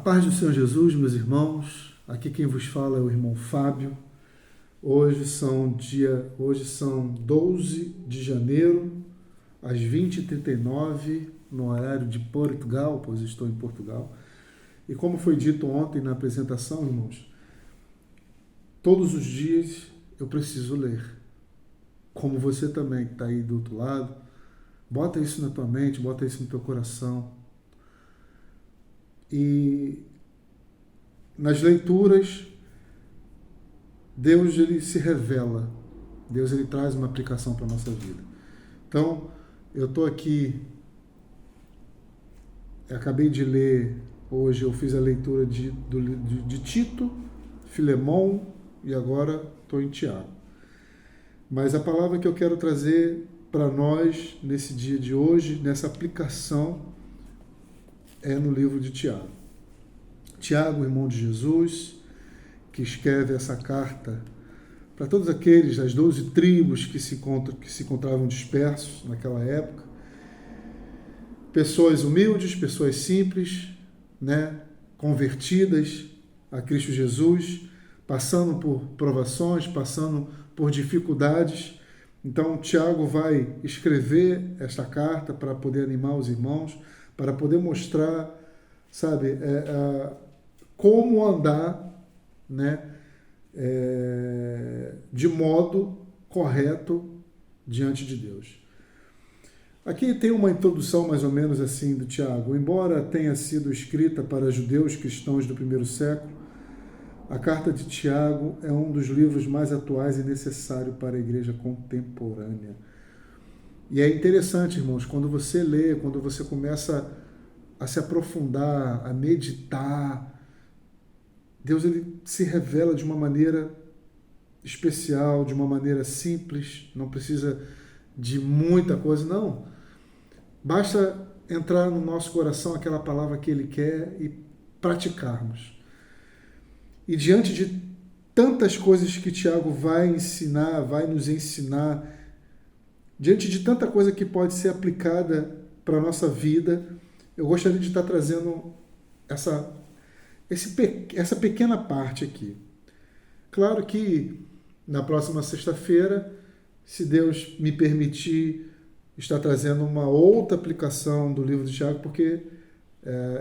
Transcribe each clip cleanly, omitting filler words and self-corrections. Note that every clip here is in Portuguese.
Paz do Senhor Jesus, meus irmãos. Aqui quem vos fala é o irmão Fábio. Hoje são 12 de janeiro, às 20h39, no horário de Portugal, pois estou em Portugal. E como foi dito ontem na apresentação, irmãos, todos os dias eu preciso ler. Como você também que está aí do outro lado, bota isso na tua mente, bota isso no teu coração. E nas leituras, Deus ele se revela, Deus ele traz uma aplicação para a nossa vida. Então, eu estou aqui, eu acabei de ler, hoje eu fiz a leitura de Tito, Filemão e agora estou em Tiago. Mas a palavra que eu quero trazer para nós nesse dia de hoje, nessa aplicação, é no livro de Tiago. Tiago, irmão de Jesus, que escreve essa carta para todos aqueles, as 12 tribos que se encontravam dispersos naquela época. Pessoas humildes, pessoas simples, convertidas a Cristo Jesus, passando por provações, passando por dificuldades. Então, Tiago vai escrever esta carta para poder animar os irmãos, para poder mostrar, como andar, de modo correto diante de Deus. Aqui tem uma introdução mais ou menos assim do Tiago. Embora tenha sido escrita para judeus cristãos do primeiro século, a carta de Tiago é um dos livros mais atuais e necessário para a igreja contemporânea. E é interessante, irmãos, quando você lê, quando você começa a se aprofundar, a meditar, Deus ele se revela de uma maneira especial, de uma maneira simples, não precisa de muita coisa, não. Basta entrar no nosso coração aquela palavra que ele quer e praticarmos. E diante de tantas coisas que Tiago vai ensinar, vai nos ensinar, diante de tanta coisa que pode ser aplicada para a nossa vida, eu gostaria de estar trazendo essa pequena parte aqui. Claro que na próxima sexta-feira, se Deus me permitir, estar trazendo uma outra aplicação do livro de Tiago, porque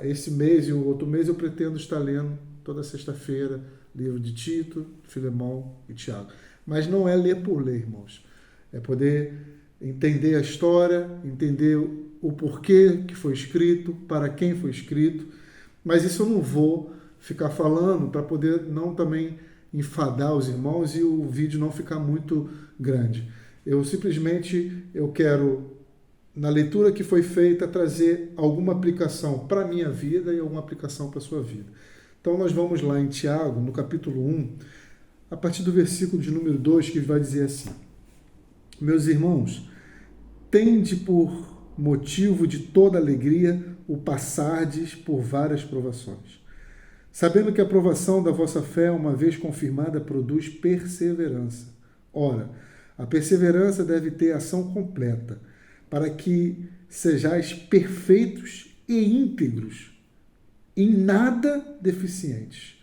esse mês e o outro mês eu pretendo estar lendo toda sexta-feira livro de Tito, Filemão e Tiago. Mas não é ler por ler, irmãos. É poder entender a história, entender o porquê que foi escrito, para quem foi escrito. Mas isso eu não vou ficar falando para poder não também enfadar os irmãos e o vídeo não ficar muito grande. Eu quero, na leitura que foi feita, trazer alguma aplicação para a minha vida e alguma aplicação para a sua vida. Então nós vamos lá em Tiago, no capítulo 1, a partir do versículo de número 2, que vai dizer assim: Meus irmãos, tende por motivo de toda alegria o passardes por várias provações, sabendo que a provação da vossa fé, uma vez confirmada, produz perseverança. Ora, a perseverança deve ter ação completa, para que sejais perfeitos e íntegros, em nada deficientes.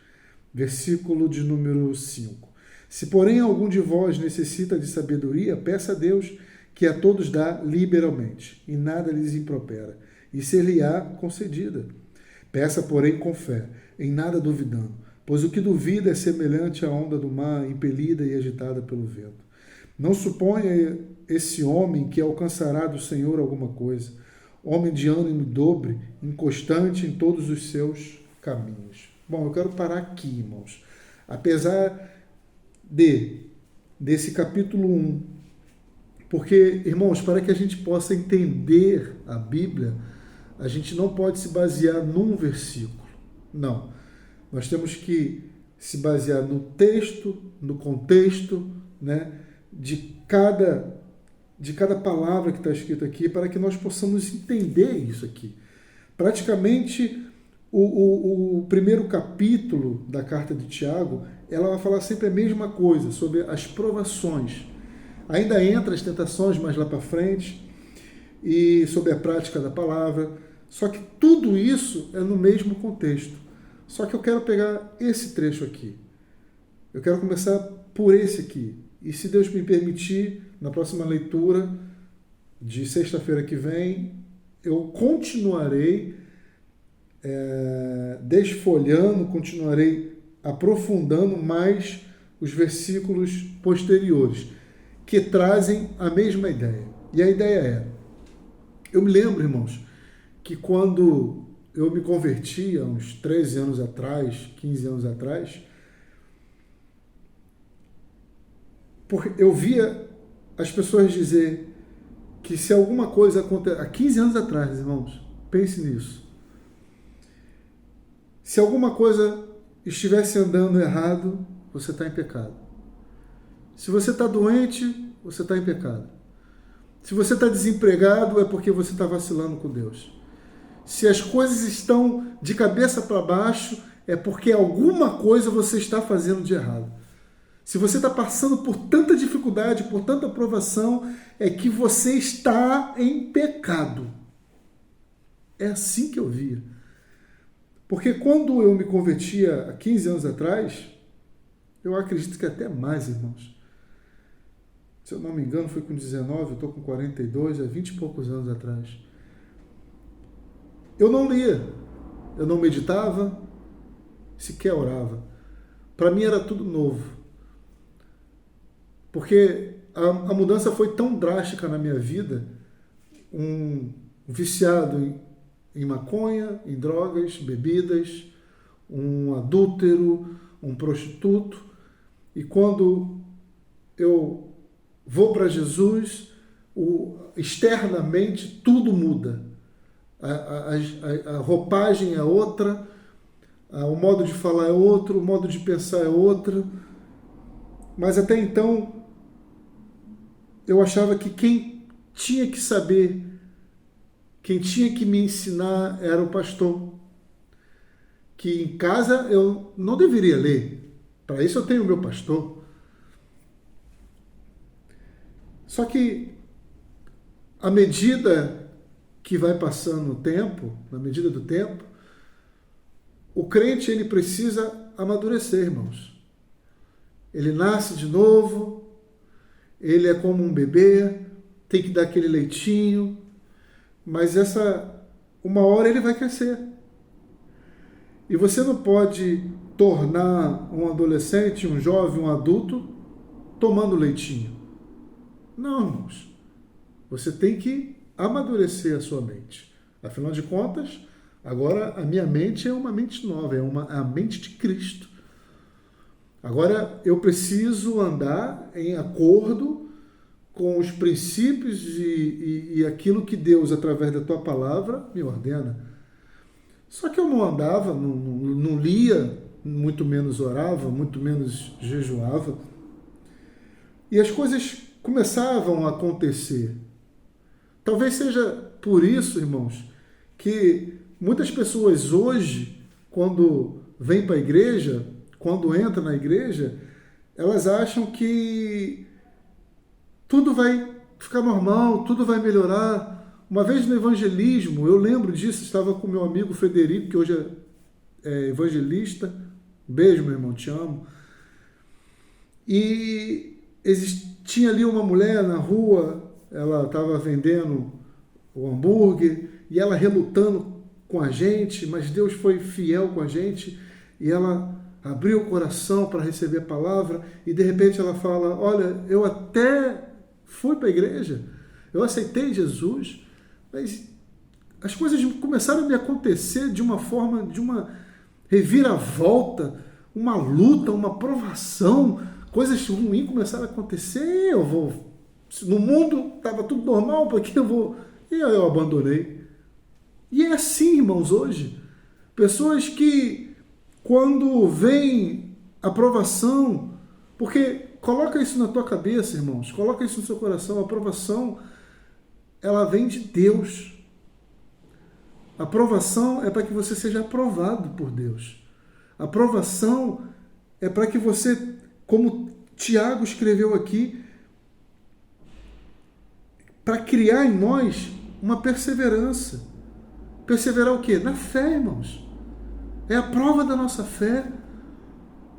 Versículo de número 5. Se, porém, algum de vós necessita de sabedoria, peça a Deus, que a todos dá liberalmente, e nada lhes impropera, e ser-lhe-á concedida. Peça, porém, com fé, em nada duvidando, pois o que duvida é semelhante à onda do mar, impelida e agitada pelo vento. Não suponha esse homem que alcançará do Senhor alguma coisa, homem de ânimo dobre, inconstante em todos os seus caminhos. Bom, eu quero parar aqui, irmãos. Apesar desse capítulo 1, porque, irmãos, para que a gente possa entender a Bíblia, a gente não pode se basear num versículo. Não. Nós temos que se basear no texto, no contexto, de cada palavra que está escrita aqui, para que nós possamos entender isso aqui. Praticamente, o primeiro capítulo da carta de Tiago, ela vai falar sempre a mesma coisa, sobre as provações. Ainda entra as tentações mais lá para frente, e sobre a prática da palavra. Só que tudo isso é no mesmo contexto. Só que eu quero pegar esse trecho aqui. Eu quero começar por esse aqui. E se Deus me permitir, na próxima leitura de sexta-feira que vem, eu continuarei desfolhando, continuarei aprofundando mais os versículos posteriores, que trazem a mesma ideia. E a ideia é, eu me lembro, irmãos, que quando eu me converti, há uns 13 anos atrás, 15 anos atrás, porque eu via as pessoas dizer que se alguma coisa acontecer, há 15 anos atrás, irmãos, pense nisso, se alguma coisa estivesse andando errado, você está em pecado. Se você está doente, você está em pecado. Se você está desempregado, é porque você está vacilando com Deus. Se as coisas estão de cabeça para baixo, é porque alguma coisa você está fazendo de errado. Se você está passando por tanta dificuldade, por tanta provação, é que você está em pecado. É assim que eu via. Porque quando eu me convertia há 15 anos atrás, eu acredito que até mais, irmãos. Se eu não me engano, foi com 19, eu estou com 42, há 20 e poucos anos atrás. Eu não lia, eu não meditava, sequer orava. Para mim era tudo novo. Porque a mudança foi tão drástica na minha vida, um viciado em maconha, em drogas, bebidas, um adúltero, um prostituto. E quando eu vou para Jesus, externamente tudo muda. A roupagem é outra, o modo de falar é outro, o modo de pensar é outro. Mas até então, eu achava que quem tinha que saber, quem tinha que me ensinar era o pastor. Que em casa eu não deveria ler. Para isso eu tenho o meu pastor. Só que, à medida que vai passando o tempo, na medida do tempo, o crente ele precisa amadurecer, irmãos. Ele nasce de novo, ele é como um bebê, tem que dar aquele leitinho, mas uma hora ele vai crescer. E você não pode tornar um adolescente, um jovem, um adulto, tomando leitinho. Não, irmãos. Você tem que amadurecer a sua mente. Afinal de contas, agora a minha mente é uma mente nova, é a mente de Cristo. Agora eu preciso andar em acordo com os princípios e aquilo que Deus, através da tua palavra, me ordena. Só que eu não andava, não lia, muito menos orava, muito menos jejuava. E as coisas começavam a acontecer. Talvez seja por isso, irmãos, que muitas pessoas hoje, quando vêm para a igreja, quando entram na igreja, elas acham que tudo vai ficar normal, tudo vai melhorar. Uma vez no evangelismo, eu lembro disso, estava com meu amigo Frederico, que hoje é evangelista. Beijo, meu irmão, te amo. E tinha ali uma mulher na rua, ela estava vendendo o hambúrguer e ela relutando com a gente, mas Deus foi fiel com a gente e ela abriu o coração para receber a palavra e de repente ela fala, olha, eu até fui para a igreja, eu aceitei Jesus, mas as coisas começaram a me acontecer de uma forma, de uma reviravolta, uma luta, uma provação, coisas ruins começaram a acontecer, no mundo estava tudo normal, porque e eu abandonei. E é assim, irmãos, hoje. Pessoas que, quando vem a provação, porque coloca isso na tua cabeça, irmãos, coloca isso no seu coração, a provação, ela vem de Deus. A provação é para que você seja aprovado por Deus. A provação é para que você, como Tiago escreveu aqui, para criar em nós uma perseverança. Perseverar o quê? Na fé, irmãos. É a prova da nossa fé.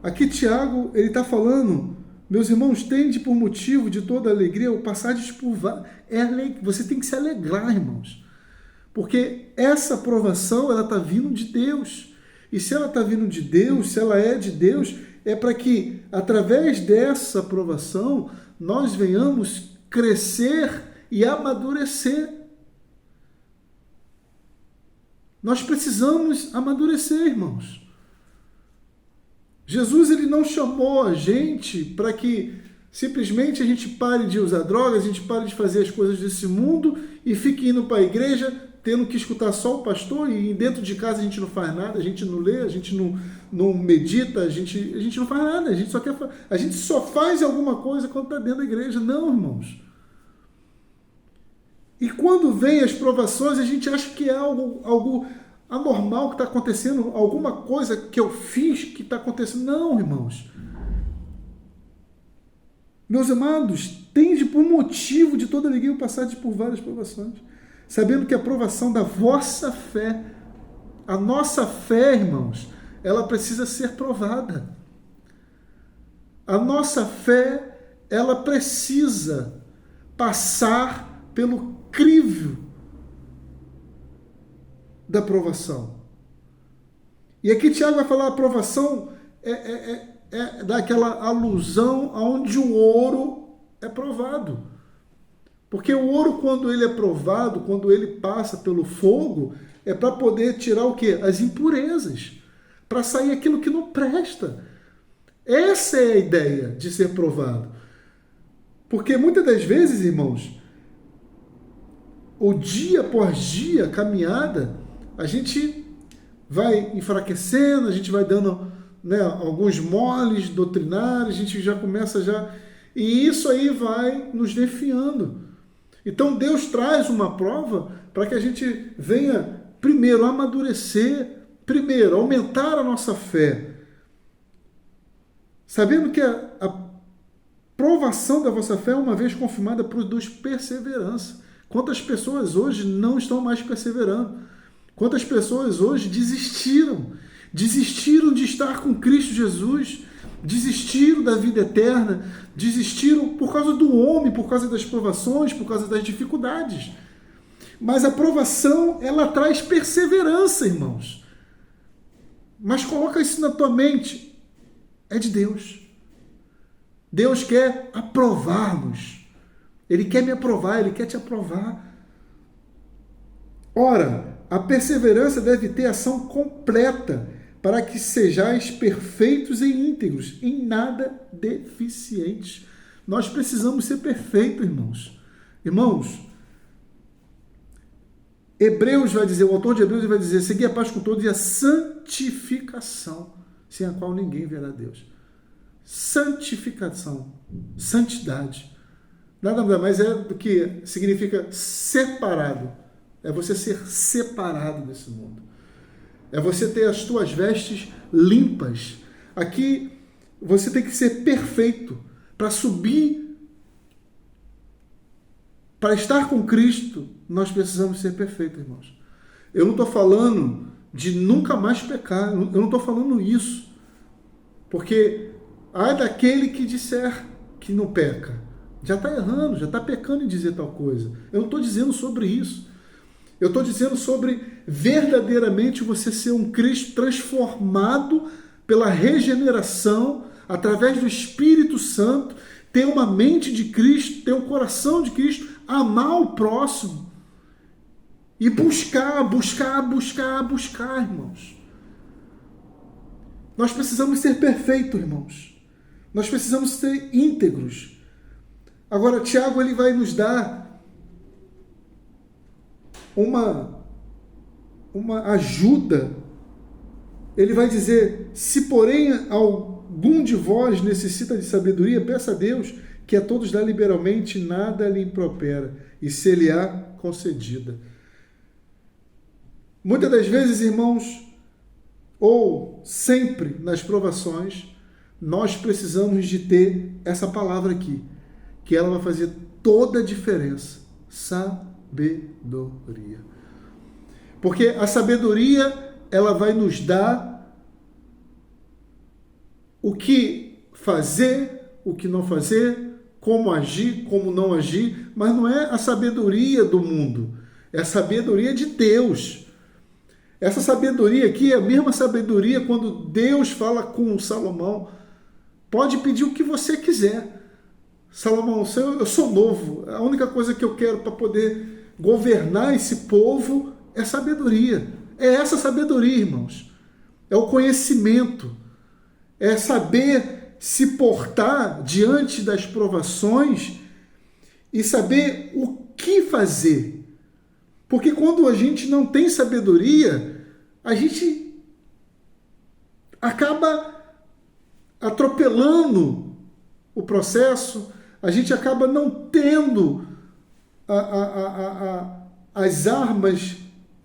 Aqui Tiago, ele está falando, meus irmãos, tende por motivo de toda alegria o passardes por... Você tem que se alegrar, irmãos. Porque essa provação, ela está vindo de Deus. E se ela está vindo de Deus, se ela é de Deus, é para que, através dessa provação, nós venhamos crescer e amadurecer. Nós precisamos amadurecer, irmãos. Jesus, ele não chamou a gente para que simplesmente a gente pare de usar drogas, a gente pare de fazer as coisas desse mundo e fique indo para a igreja, tendo que escutar só o pastor, e dentro de casa a gente não faz nada, a gente não lê, a gente não medita, a gente não faz nada, a gente só faz alguma coisa quando está dentro da igreja. Não, irmãos. E quando vem as provações, a gente acha que é algo anormal que está acontecendo, alguma coisa que eu fiz que está acontecendo. Não, irmãos. Meus amados, tende por motivo de toda alegria o passar por várias provações, sabendo que a provação da vossa fé, a nossa fé, irmãos, ela precisa ser provada. A nossa fé, ela precisa passar pelo crivo da provação. E aqui Tiago vai falar a provação é daquela alusão aonde o ouro é provado. Porque o ouro, quando ele é provado, quando ele passa pelo fogo, é para poder tirar o quê? As impurezas, para sair aquilo que não presta. Essa é a ideia de ser provado. Porque muitas das vezes, irmãos, o dia após dia, a caminhada, a gente vai enfraquecendo, a gente vai dando, né, alguns moles doutrinários, a gente já começa e isso aí vai nos defiando. Então Deus traz uma prova para que a gente venha, primeiro, amadurecer, primeiro, aumentar a nossa fé, sabendo que a provação da vossa fé, uma vez confirmada, produz perseverança. Quantas pessoas hoje não estão mais perseverando? Quantas pessoas hoje desistiram de estar com Cristo Jesus, desistiram da vida eterna, desistiram por causa do homem, por causa das provações, por causa das dificuldades. Mas a provação, ela traz perseverança, irmãos. Mas coloca isso na tua mente. É de Deus. Deus quer aprovar-nos. Ele quer me aprovar, Ele quer te aprovar. Ora, a perseverança deve ter ação completa, para que sejais perfeitos e íntegros, em nada deficientes. Nós precisamos ser perfeitos, irmãos. Irmãos, Hebreus vai dizer, o autor de Hebreus vai dizer, segui a paz com todos e a santificação, sem a qual ninguém verá Deus. Santificação, santidade. Nada mais é do que significa separado. É você ser separado desse mundo. É você ter as tuas vestes limpas. Aqui você tem que ser perfeito para subir, para estar com Cristo. Nós precisamos ser perfeitos, irmãos. Eu não estou falando de nunca mais pecar. Eu não estou falando isso. Porque há daquele que disser que não peca. Já está errando, já está pecando em dizer tal coisa. Eu não estou dizendo sobre isso. Eu estou dizendo sobre verdadeiramente você ser um Cristo transformado pela regeneração, através do Espírito Santo, ter uma mente de Cristo, ter um coração de Cristo, amar o próximo e buscar, irmãos. Nós precisamos ser perfeitos, irmãos. Nós precisamos ser íntegros. Agora, Tiago, ele vai nos dar uma ajuda. Ele vai dizer, se porém algum de vós necessita de sabedoria, peça a Deus, que a todos dá liberalmente, nada lhe impropera, e se lhe há concedida. Muitas das vezes, irmãos, ou sempre nas provações, nós precisamos de ter essa palavra aqui, que ela vai fazer toda a diferença. Sabedoria. Porque a sabedoria, ela vai nos dar o que fazer, o que não fazer, como agir, como não agir, mas não é a sabedoria do mundo, é a sabedoria de Deus. Essa sabedoria aqui é a mesma sabedoria quando Deus fala com Salomão. Pode pedir o que você quiser. Salomão, eu sou novo, a única coisa que eu quero para poder governar esse povo é sabedoria. É essa sabedoria, irmãos. É o conhecimento. É saber se portar diante das provações e saber o que fazer. Porque quando a gente não tem sabedoria, a gente acaba atropelando o processo, a gente acaba não tendo as armas,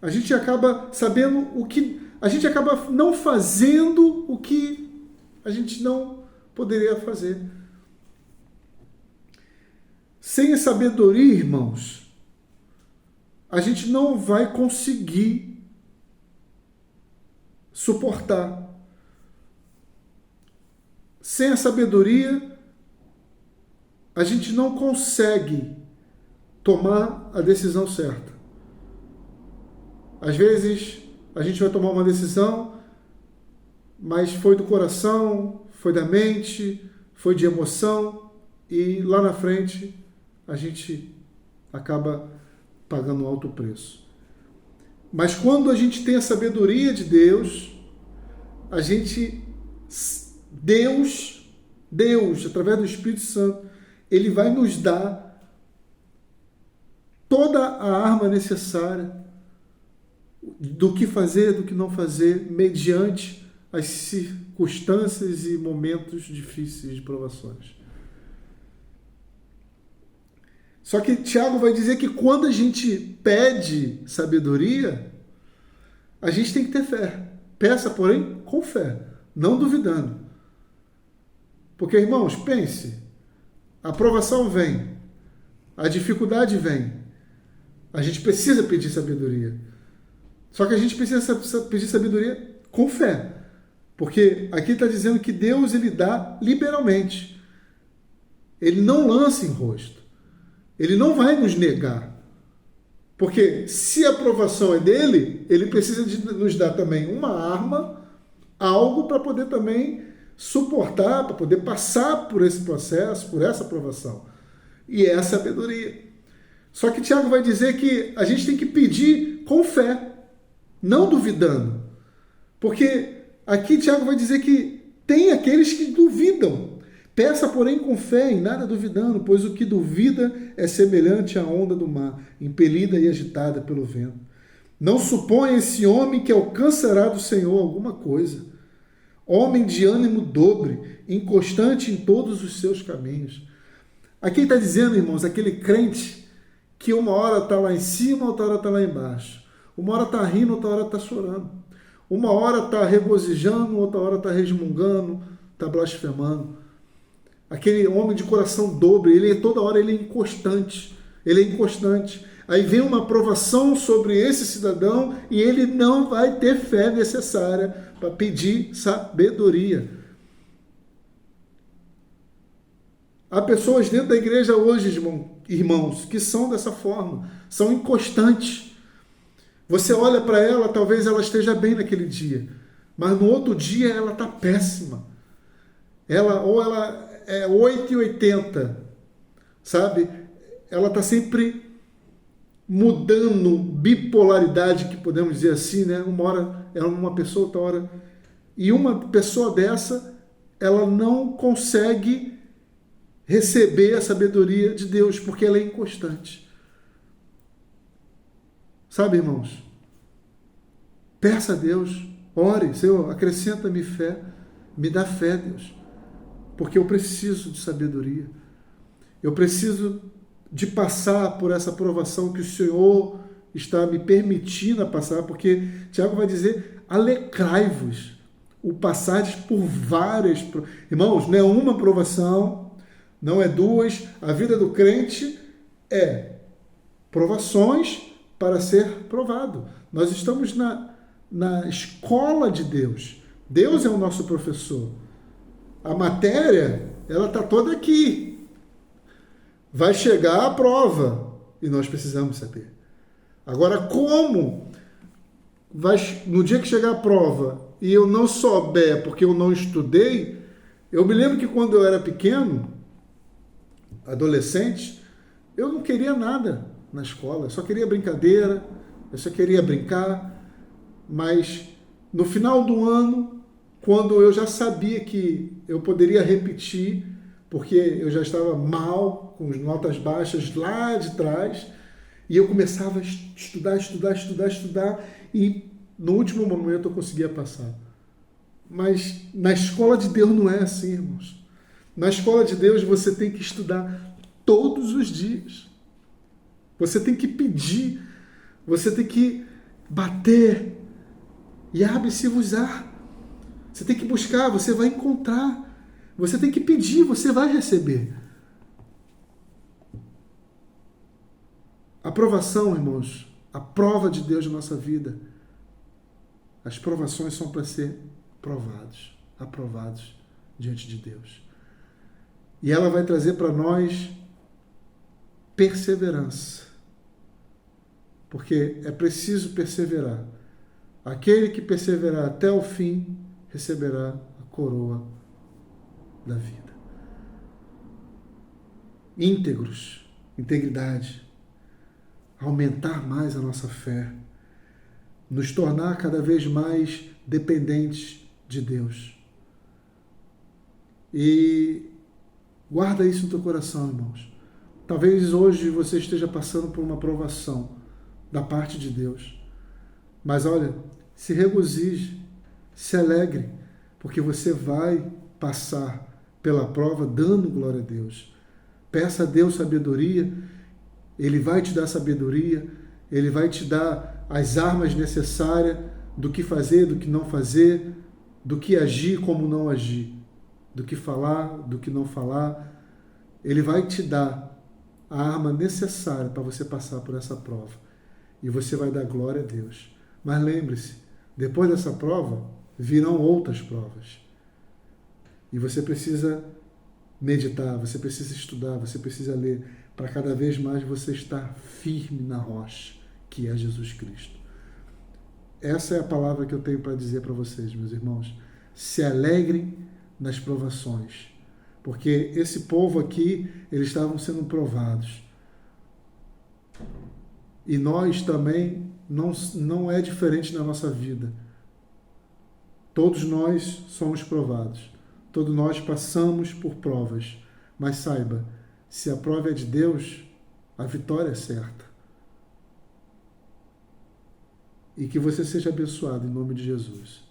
a gente acaba sabendo o que... A gente acaba não fazendo o que a gente não poderia fazer. Sem a sabedoria, irmãos, a gente não vai conseguir suportar. Sem a sabedoria, a gente não consegue tomar a decisão certa. Às vezes, a gente vai tomar uma decisão, mas foi do coração, foi da mente, foi de emoção, e lá na frente a gente acaba pagando um alto preço. Mas quando a gente tem a sabedoria de Deus, Deus, através do Espírito Santo, Ele vai nos dar toda a arma necessária do que fazer, do que não fazer, mediante as circunstâncias e momentos difíceis de provações. Só que Tiago vai dizer que quando a gente pede sabedoria, a gente tem que ter fé. Peça, porém, com fé, não duvidando. Porque, irmãos, pense, a provação vem, a dificuldade vem, a gente precisa pedir sabedoria. Só que a gente precisa pedir sabedoria com fé. Porque aqui está dizendo que Deus, Ele dá liberalmente. Ele não lança em rosto. Ele não vai nos negar. Porque se a aprovação é dele, Ele precisa de nos dar também uma arma, algo para poder também suportar, para poder passar por esse processo, por essa aprovação. E é a sabedoria. Só que Tiago vai dizer que a gente tem que pedir com fé, não duvidando. Porque aqui Tiago vai dizer que tem aqueles que duvidam. Peça, porém, com fé, em nada duvidando, pois o que duvida é semelhante à onda do mar, impelida e agitada pelo vento. Não suponha esse homem que alcançará do Senhor alguma coisa. Homem de ânimo dobre, inconstante em todos os seus caminhos. Aqui está dizendo, irmãos, aquele crente que uma hora está lá em cima, outra hora está lá embaixo. Uma hora está rindo, outra hora está chorando. Uma hora está regozijando, outra hora está resmungando, está blasfemando. Aquele homem de coração dobre, toda hora ele é inconstante. Ele é inconstante. Aí vem uma aprovação sobre esse cidadão e ele não vai ter fé necessária para pedir sabedoria. Há pessoas dentro da igreja hoje, irmãos, que são dessa forma, são inconstantes. Você olha para ela, talvez ela esteja bem naquele dia, mas no outro dia ela está péssima. Ela é 8,80, sabe? Ela está sempre mudando, bipolaridade, que podemos dizer assim, né? Uma hora é uma pessoa, outra hora... E uma pessoa dessa, ela não consegue receber a sabedoria de Deus, porque ela é inconstante. Sabe, irmãos? Peça a Deus, ore, Senhor, acrescenta-me fé, me dá fé, Deus, porque eu preciso de sabedoria. Eu preciso de passar por essa provação que o Senhor está me permitindo passar, porque Tiago vai dizer, alegrai-vos, o passardes por várias... Irmãos, não é uma provação, não é duas. A vida do crente é provações para ser provado. Nós estamos na escola de Deus. Deus é o nosso professor. A matéria, ela está toda aqui. Vai chegar a prova e nós precisamos saber. Agora, como no dia que chegar a prova e eu não souber porque eu não estudei, eu me lembro que quando eu era pequeno, adolescente, eu não queria nada na escola, eu só queria brincadeira, eu só queria brincar, mas no final do ano, quando eu já sabia que eu poderia repetir, porque eu já estava mal, com as notas baixas lá de trás, e eu começava a estudar, e no último momento eu conseguia passar. Mas na escola de Deus não é assim, irmãos. Na escola de Deus você tem que estudar todos os dias. Você tem que pedir, você tem que bater, e abre-se-vos-á. Você tem que buscar, você vai encontrar. Você tem que pedir, você vai receber. A provação, irmãos, a prova de Deus na nossa vida, as provações são para ser provados, aprovados diante de Deus. E ela vai trazer para nós perseverança. Porque é preciso perseverar. Aquele que perseverar até o fim receberá a coroa da vida. Íntegros, integridade, aumentar mais a nossa fé, nos tornar cada vez mais dependentes de Deus. E guarda isso no teu coração, irmãos. Talvez hoje você esteja passando por uma provação da parte de Deus. Mas olha, se regozije, se alegre, porque você vai passar pela prova dando glória a Deus. Peça a Deus sabedoria, Ele vai te dar sabedoria, Ele vai te dar as armas necessárias do que fazer, do que não fazer, do que agir, como não agir, do que falar, do que não falar. Ele vai te dar a arma necessária para você passar por essa prova. E você vai dar glória a Deus. Mas lembre-se, depois dessa prova, virão outras provas. E você precisa meditar, você precisa estudar, você precisa ler, para cada vez mais você estar firme na rocha, que é Jesus Cristo. Essa é a palavra que eu tenho para dizer para vocês, meus irmãos. Se alegrem nas provações, porque esse povo aqui, eles estavam sendo provados. E nós também, não é diferente na nossa vida. Todos nós somos provados. Todos nós passamos por provas. Mas saiba, se a prova é de Deus, a vitória é certa. E que você seja abençoado em nome de Jesus.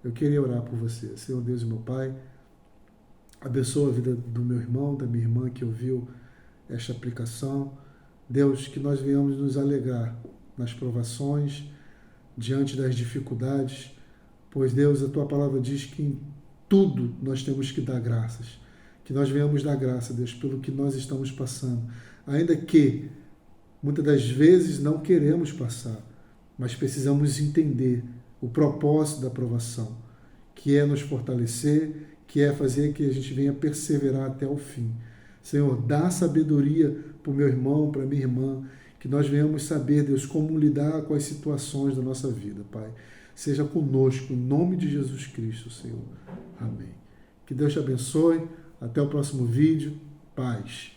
Eu queria orar por você. Senhor Deus e meu Pai, abençoa a vida do meu irmão, da minha irmã que ouviu esta aplicação. Deus, que nós venhamos nos alegrar nas provações, diante das dificuldades, pois, Deus, a Tua palavra diz que em tudo nós temos que dar graças. Que nós venhamos dar graça, Deus, pelo que nós estamos passando. Ainda que, muitas das vezes, não queremos passar, mas precisamos entender o propósito da provação, que é nos fortalecer, que é fazer que a gente venha perseverar até o fim. Senhor, dá sabedoria para o meu irmão, para a minha irmã, que nós venhamos saber, Deus, como lidar com as situações da nossa vida, Pai. Seja conosco, em nome de Jesus Cristo, Senhor. Amém. Que Deus te abençoe. Até o próximo vídeo. Paz.